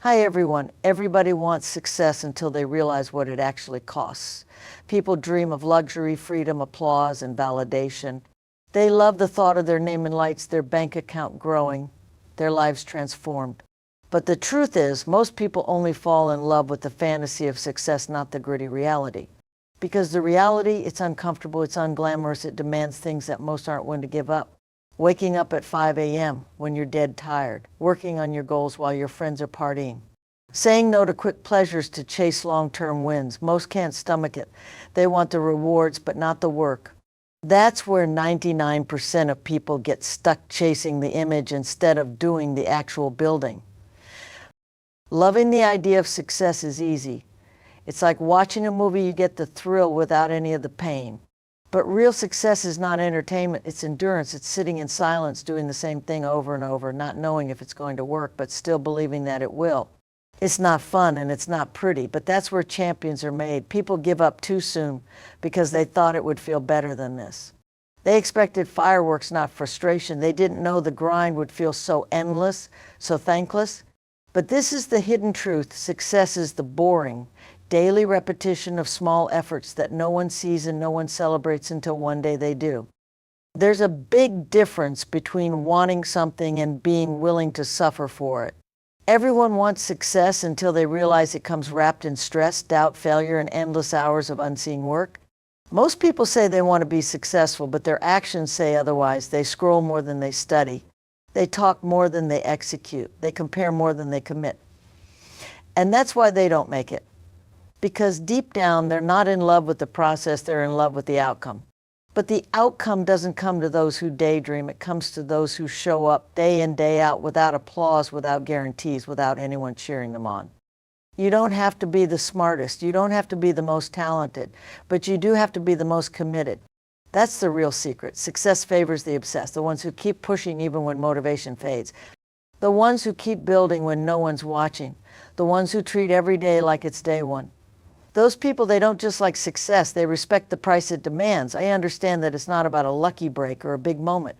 Hi everyone. Everybody wants success until they realize what it actually costs. People dream of luxury, freedom, applause, and validation. They love the thought of their name in lights, their bank account growing, their lives transformed. But the truth is, most people only fall in love with the fantasy of success, not the gritty reality. Because the reality, it's uncomfortable, it's unglamorous, it demands things that most aren't willing to give up. Waking up at 5 a.m. when you're dead tired, working on your goals while your friends are partying. Saying no to quick pleasures to chase long-term wins. Most can't stomach it. They want the rewards, but not the work. That's where 99% of people get stuck chasing the image instead of doing the actual building. Loving the idea of success is easy. It's like watching a movie, you get the thrill without any of the pain. But real success is not entertainment, it's endurance. It's sitting in silence, doing the same thing over and over, not knowing if it's going to work, but still believing that it will. It's not fun and it's not pretty, but that's where champions are made. People give up too soon because they thought it would feel better than this. They expected fireworks, not frustration. They didn't know the grind would feel so endless, so thankless. But this is the hidden truth. Success is the boring, daily repetition of small efforts that no one sees and no one celebrates until one day they do. There's a big difference between wanting something and being willing to suffer for it. Everyone wants success until they realize it comes wrapped in stress, doubt, failure, and endless hours of unseen work. Most people say they want to be successful, but their actions say otherwise. They scroll more than they study. They talk more than they execute. They compare more than they commit. And that's why they don't make it. Because deep down, they're not in love with the process, they're in love with the outcome. But the outcome doesn't come to those who daydream, it comes to those who show up day in, day out, without applause, without guarantees, without anyone cheering them on. You don't have to be the smartest, you don't have to be the most talented, but you do have to be the most committed. That's the real secret. Success favors the obsessed, the ones who keep pushing even when motivation fades. The ones who keep building when no one's watching. The ones who treat every day like it's day one. Those people, they don't just like success, they respect the price it demands. I understand that it's not about a lucky break or a big moment.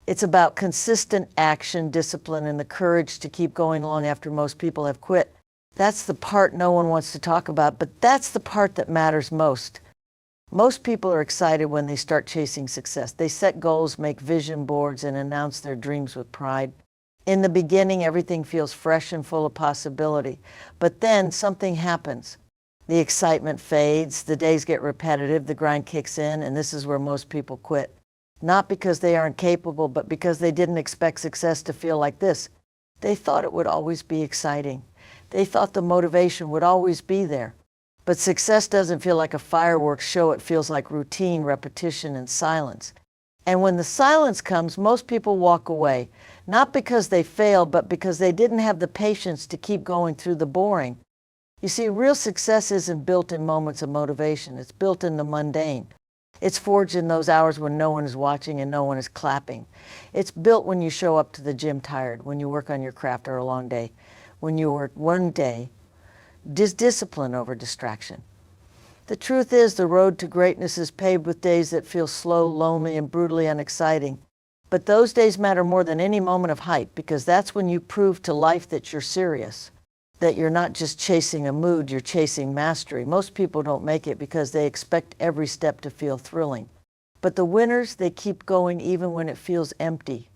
It's about consistent action, discipline, and the courage to keep going long after most people have quit. That's the part no one wants to talk about, but that's the part that matters most. Most people are excited when they start chasing success. They set goals, make vision boards, and announce their dreams with pride. In the beginning, everything feels fresh and full of possibility. But then something happens. The excitement fades, the days get repetitive, the grind kicks in, and this is where most people quit. Not because they aren't capable, but because they didn't expect success to feel like this. They thought it would always be exciting. They thought the motivation would always be there. But success doesn't feel like a fireworks show, it feels like routine, repetition, and silence. And when the silence comes, most people walk away, not because they failed, but because they didn't have the patience to keep going through the boring. You see, real success isn't built in moments of motivation. It's built in the mundane. It's forged in those hours when no one is watching and no one is clapping. It's built when you show up to the gym tired, when you work on your craft or a long day, when you work one day, discipline over distraction. The truth is, the road to greatness is paved with days that feel slow, lonely, and brutally unexciting. But those days matter more than any moment of hype, because that's when you prove to life that you're serious. That you're not just chasing a mood, you're chasing mastery. Most people don't make it because they expect every step to feel thrilling. But the winners, they keep going even when it feels empty.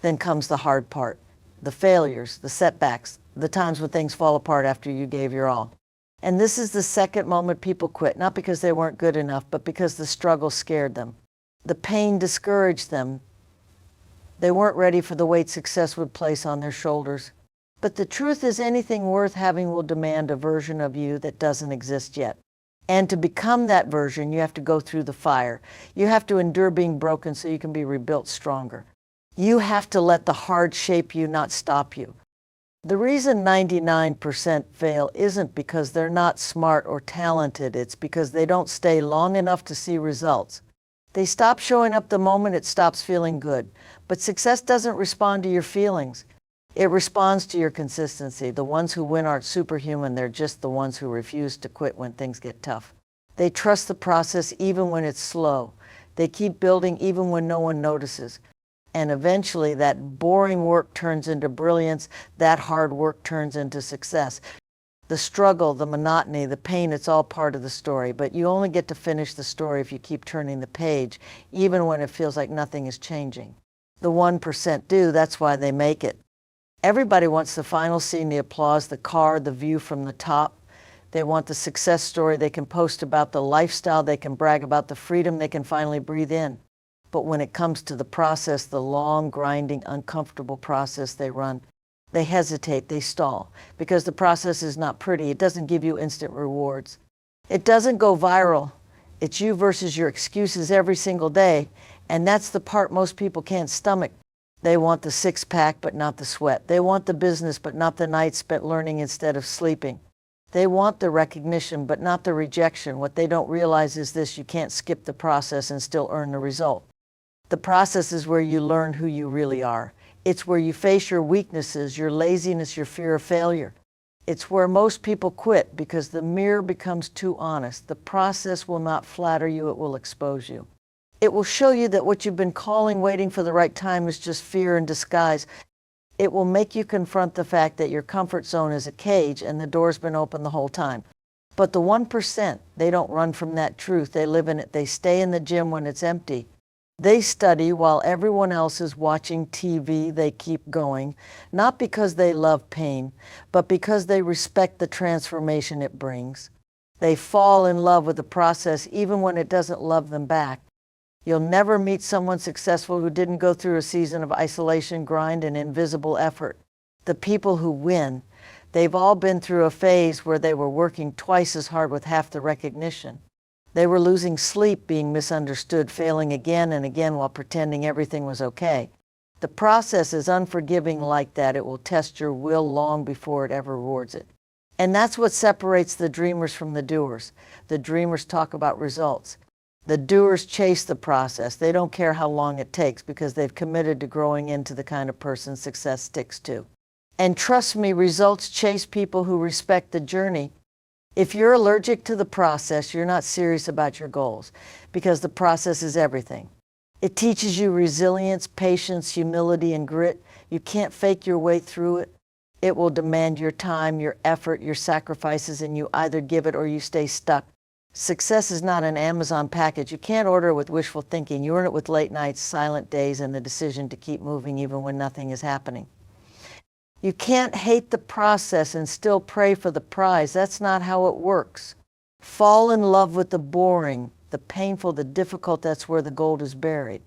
Then comes the hard part, the failures, the setbacks, the times when things fall apart after you gave your all. And this is the second moment people quit, not because they weren't good enough, but because the struggle scared them. The pain discouraged them. They weren't ready for the weight success would place on their shoulders. But the truth is, anything worth having will demand a version of you that doesn't exist yet. And to become that version, you have to go through the fire. You have to endure being broken so you can be rebuilt stronger. You have to let the hard shape you, not stop you. The reason 99% fail isn't because they're not smart or talented. It's because they don't stay long enough to see results. They stop showing up the moment it stops feeling good. But success doesn't respond to your feelings. It responds to your consistency. The ones who win aren't superhuman, they're just the ones who refuse to quit when things get tough. They trust the process even when it's slow. They keep building even when no one notices. And eventually that boring work turns into brilliance, that hard work turns into success. The struggle, the monotony, the pain, it's all part of the story, but you only get to finish the story if you keep turning the page, even when it feels like nothing is changing. The 1% do, that's why they make it. Everybody wants the final scene, the applause, the car, the view from the top. They want the success story they can post about, the lifestyle they can brag about, the freedom they can finally breathe in. But when it comes to the process, the long, grinding, uncomfortable process they run, they hesitate, they stall, because the process is not pretty. It doesn't give you instant rewards. It doesn't go viral. It's you versus your excuses every single day, and that's the part most people can't stomach. They want the six-pack, but not the sweat. They want the business, but not the nights spent learning instead of sleeping. They want the recognition, but not the rejection. What they don't realize is this: you can't skip the process and still earn the result. The process is where you learn who you really are. It's where you face your weaknesses, your laziness, your fear of failure. It's where most people quit because the mirror becomes too honest. The process will not flatter you, it will expose you. It will show you that what you've been calling waiting for the right time is just fear in disguise. It will make you confront the fact that your comfort zone is a cage and the door's been open the whole time. But the 1%, they don't run from that truth. They live in it. They stay in the gym when it's empty. They study while everyone else is watching TV. They keep going, not because they love pain, but because they respect the transformation it brings. They fall in love with the process even when it doesn't love them back. You'll never meet someone successful who didn't go through a season of isolation, grind, and invisible effort. The people who win, they've all been through a phase where they were working twice as hard with half the recognition. They were losing sleep, being misunderstood, failing again and again while pretending everything was okay. The process is unforgiving like that. It will test your will long before it ever rewards it. And that's what separates the dreamers from the doers. The dreamers talk about results. The doers chase the process. They don't care how long it takes because they've committed to growing into the kind of person success sticks to. And trust me, results chase people who respect the journey. If you're allergic to the process, you're not serious about your goals, because the process is everything. It teaches you resilience, patience, humility, and grit. You can't fake your way through it. It will demand your time, your effort, your sacrifices, and you either give it or you stay stuck. Success is not an Amazon package. You can't order it with wishful thinking. You earn it with late nights, silent days, and the decision to keep moving even when nothing is happening. You can't hate the process and still pray for the prize. That's not how it works. Fall in love with the boring, the painful, the difficult. That's where the gold is buried.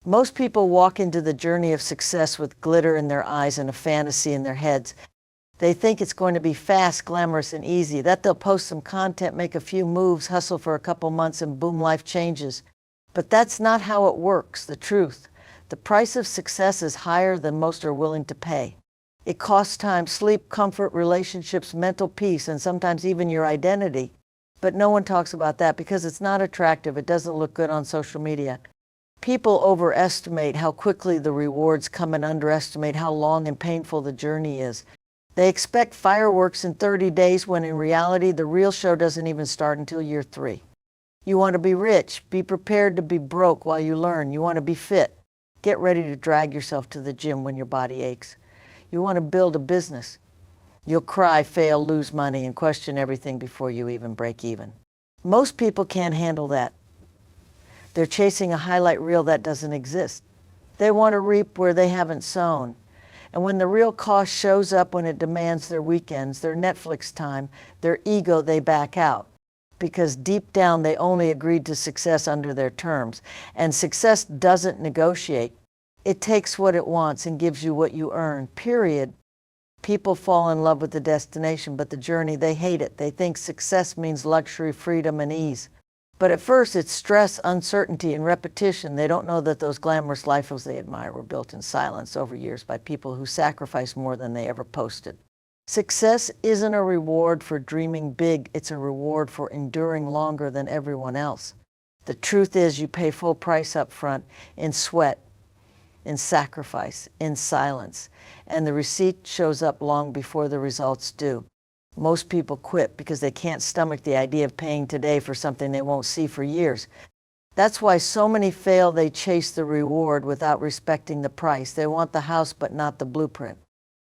Most people walk into the journey of success with glitter in their eyes and a fantasy in their heads. They think it's going to be fast, glamorous, and easy, that they'll post some content, make a few moves, hustle for a couple months, and boom, life changes. But that's not how it works, the truth. The price of success is higher than most are willing to pay. It costs time, sleep, comfort, relationships, mental peace, and sometimes even your identity. But no one talks about that because it's not attractive. It doesn't look good on social media. People overestimate how quickly the rewards come and underestimate how long and painful the journey is. They expect fireworks in 30 days when in reality the real show doesn't even start until year 3. You want to be rich, be prepared to be broke while you learn. You want to be fit. Get ready to drag yourself to the gym when your body aches. You want to build a business. You'll cry, fail, lose money, and question everything before you even break even. Most people can't handle that. They're chasing a highlight reel that doesn't exist. They want to reap where they haven't sown. And when the real cost shows up, when it demands their weekends, their Netflix time, their ego, they back out. Because deep down, they only agreed to success under their terms. And success doesn't negotiate. It takes what it wants and gives you what you earn, period. People fall in love with the destination, but the journey, they hate it. They think success means luxury, freedom, and ease. But at first, it's stress, uncertainty, and repetition. They don't know that those glamorous lives they admire were built in silence over years by people who sacrificed more than they ever posted. Success isn't a reward for dreaming big. It's a reward for enduring longer than everyone else. The truth is, you pay full price up front in sweat, in sacrifice, in silence, and the receipt shows up long before the results do. Most people quit because they can't stomach the idea of paying today for something they won't see for years. That's why so many fail. They chase the reward without respecting the price. They want the house but not the blueprint.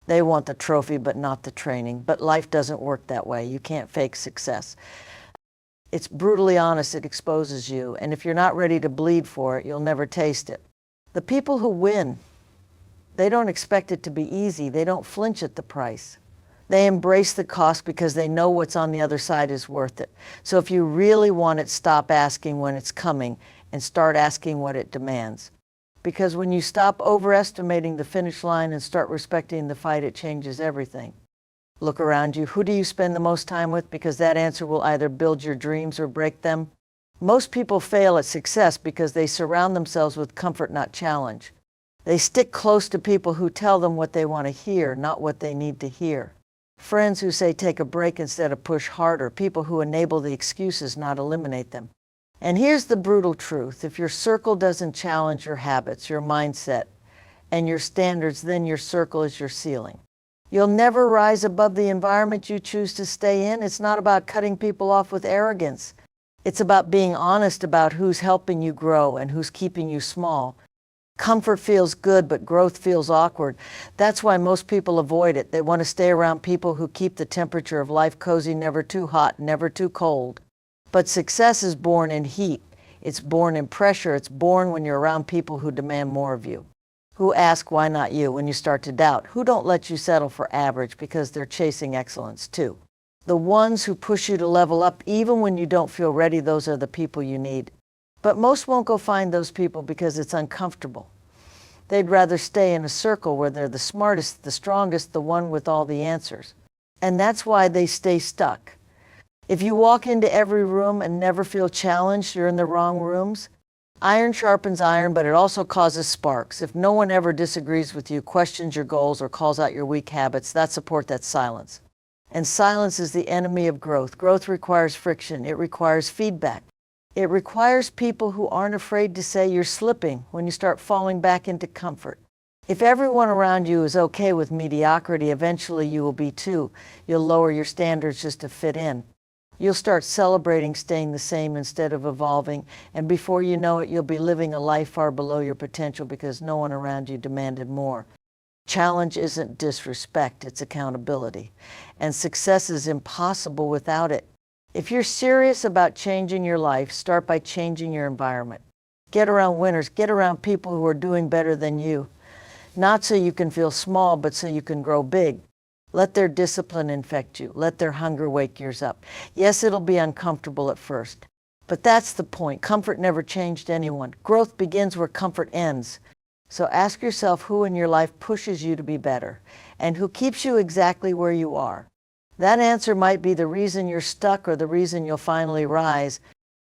They want the trophy but not the training. But life doesn't work that way. You can't fake success. It's brutally honest. It exposes you. And if you're not ready to bleed for it, you'll never taste it. The people who win, they don't expect it to be easy. They don't flinch at the price. They embrace the cost because they know what's on the other side is worth it. So if you really want it, stop asking when it's coming and start asking what it demands. Because when you stop overestimating the finish line and start respecting the fight, it changes everything. Look around you. Who do you spend the most time with? Because that answer will either build your dreams or break them. Most people fail at success because they surround themselves with comfort, not challenge. They stick close to people who tell them what they want to hear, not what they need to hear. Friends who say take a break instead of push harder. People who enable the excuses, not eliminate them. And here's the brutal truth. If your circle doesn't challenge your habits, your mindset, and your standards, then your circle is your ceiling. You'll never rise above the environment you choose to stay in. It's not about cutting people off with arrogance. It's about being honest about who's helping you grow and who's keeping you small. Comfort feels good, but growth feels awkward. That's why most people avoid it. They want to stay around people who keep the temperature of life cozy, never too hot, never too cold. But success is born in heat. It's born in pressure. It's born when you're around people who demand more of you, who ask, why not you, when you start to doubt, who don't let you settle for average because they're chasing excellence too. The ones who push you to level up even when you don't feel ready, those are the people you need. But most won't go find those people because it's uncomfortable. They'd rather stay in a circle where they're the smartest, the strongest, the one with all the answers. And that's why they stay stuck. If you walk into every room and never feel challenged, you're in the wrong rooms. Iron sharpens iron, but it also causes sparks. If no one ever disagrees with you, questions your goals, or calls out your weak habits, that's support, that's silence. And silence is the enemy of growth. Growth requires friction. It requires feedback. It requires people who aren't afraid to say you're slipping when you start falling back into comfort. If everyone around you is okay with mediocrity, eventually you will be too. You'll lower your standards just to fit in. You'll start celebrating staying the same instead of evolving, and before you know it, you'll be living a life far below your potential because no one around you demanded more. Challenge isn't disrespect, it's accountability. And success is impossible without it. If you're serious about changing your life, start by changing your environment. Get around winners, get around people who are doing better than you. Not so you can feel small, but so you can grow big. Let their discipline infect you. Let their hunger wake yours up. Yes, it'll be uncomfortable at first, but that's the point. Comfort never changed anyone. Growth begins where comfort ends. So ask yourself who in your life pushes you to be better and who keeps you exactly where you are. That answer might be the reason you're stuck or the reason you'll finally rise.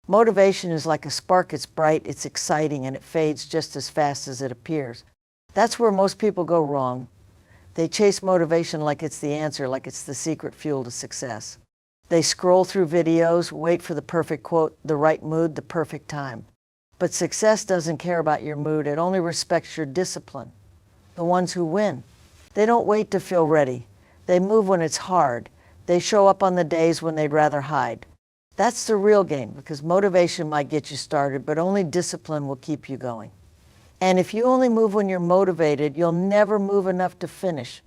Motivation is like a spark. It's bright, it's exciting, and it fades just as fast as it appears. That's where most people go wrong. They chase motivation like it's the answer, like it's the secret fuel to success. They scroll through videos, wait for the perfect quote, the right mood, the perfect time. But success doesn't care about your mood. It only respects your discipline. The ones who win, they don't wait to feel ready. They move when it's hard. They show up on the days when they'd rather hide. That's the real game, because motivation might get you started, but only discipline will keep you going. And if you only move when you're motivated, you'll never move enough to finish.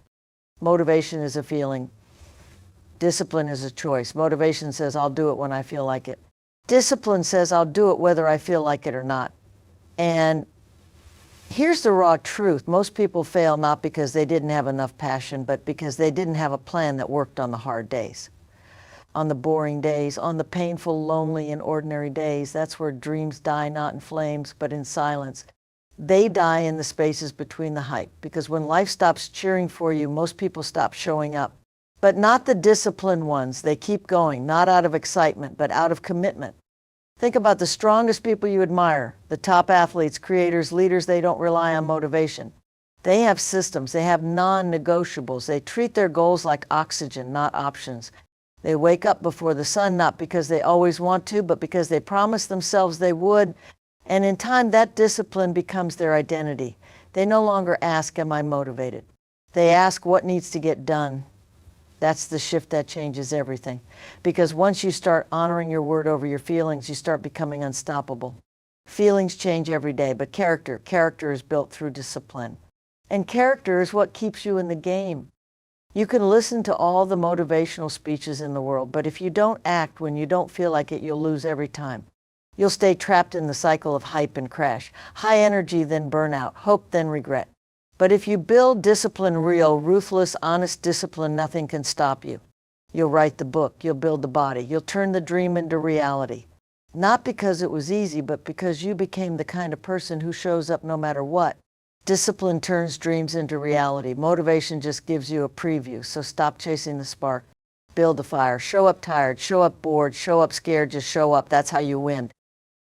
Motivation is a feeling. Discipline is a choice. Motivation says, I'll do it when I feel like it. Discipline says, I'll do it whether I feel like it or not. And here's the raw truth. Most people fail not because they didn't have enough passion, but because they didn't have a plan that worked on the hard days. On the boring days, on the painful, lonely, and ordinary days. That's where dreams die, not in flames, but in silence. They die in the spaces between the hype, because when life stops cheering for you, most people stop showing up. But not the disciplined ones. They keep going, not out of excitement, but out of commitment. Think about the strongest people you admire, the top athletes, creators, leaders. They don't rely on motivation. They have systems. They have non-negotiables. They treat their goals like oxygen, not options. They wake up before the sun, not because they always want to, but because they promised themselves they would. And in time, that discipline becomes their identity. They no longer ask, am I motivated? They ask, what needs to get done? That's the shift that changes everything. Because once you start honoring your word over your feelings, you start becoming unstoppable. Feelings change every day, but character is built through discipline. And character is what keeps you in the game. You can listen to all the motivational speeches in the world, but if you don't act when you don't feel like it, you'll lose every time. You'll stay trapped in the cycle of hype and crash. High energy, then burnout. Hope, then regret. But if you build discipline, real, ruthless, honest discipline, nothing can stop you. You'll write the book. You'll build the body. You'll turn the dream into reality. Not because it was easy, but because you became the kind of person who shows up no matter what. Discipline turns dreams into reality. Motivation just gives you a preview, so stop chasing the spark. Build the fire. Show up tired, show up bored, show up scared, just show up. That's how you win.